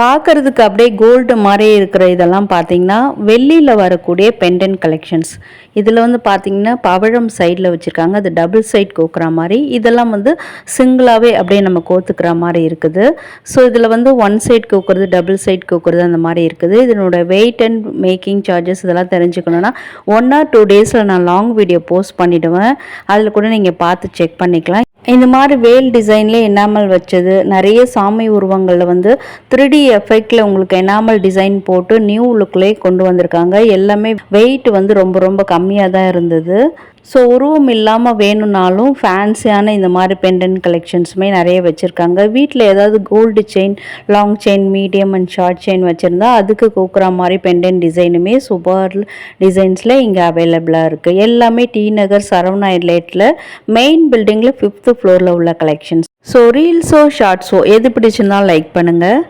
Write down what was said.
பார்க்கறதுக்கு அப்படியே கோல்டு மாதிரி இருக்கிற இதெல்லாம் பார்த்தீங்கன்னா வெள்ளியில் வரக்கூடிய பெண்டன்ட் கலெக்ஷன்ஸ். இதில் வந்து பார்த்தீங்கன்னா பவழம் சைடில் வச்சுருக்காங்க, அது டபுள் சைட் கோக்குற மாதிரி. இதெல்லாம் வந்து சிங்கிளாகவே அப்படியே நம்ம கோத்துக்கிற மாதிரி இருக்குது. ஸோ இதில் வந்து ஒன் சைட் கோக்குறது, டபுள் சைட் கோக்குறது அந்த மாதிரி இருக்குது. இதனோட வெயிட் அண்ட் மேக்கிங் சார்ஜஸ் இதெல்லாம் தெரிஞ்சுக்கணுன்னா 1 or 2 டேஸில் நான் லாங் வீடியோ போஸ்ட் பண்ணிவிடுவேன். அதில் கூட நீங்கள் பார்த்து செக் பண்ணிக்கலாம். இந்த மாதிரி வேல் டிசைன்லேயே எனாமல் வச்சது, நிறைய சாமி உருவங்களில் வந்து 3D எஃபெக்டில் உங்களுக்கு எனாமல் டிசைன் போட்டு நியூ லுக்லேயே கொண்டு வந்திருக்காங்க. எல்லாமே வெயிட் வந்து ரொம்ப ரொம்ப கம்மியாக தான் இருந்தது. ஸோ உருவம் இல்லாமல் வேணும்னாலும் ஃபேன்சியான இந்த மாதிரி பெண்டன்ட் கலெக்ஷன்ஸுமே நிறைய வச்சுருக்காங்க. வீட்டில் ஏதாவது gold chain, long chain, medium and short chain வச்சுருந்தா அதுக்கு கோக்குற மாதிரி பெண்டன்ட் டிசைனுமே சூப்பர் டிசைன்ஸில் இங்கே அவைலபிளாக இருக்குது. எல்லாமே டி நகர் சரவணா எலைட்டில் மெயின் பில்டிங்கில் 5th ஃப்ளோரில் உள்ள கலெக்ஷன்ஸ். ஸோ ரீல்ஸோ ஷார்ட்ஸோ எது பிடிச்சிருந்தாலும் லைக் பண்ணுங்கள்.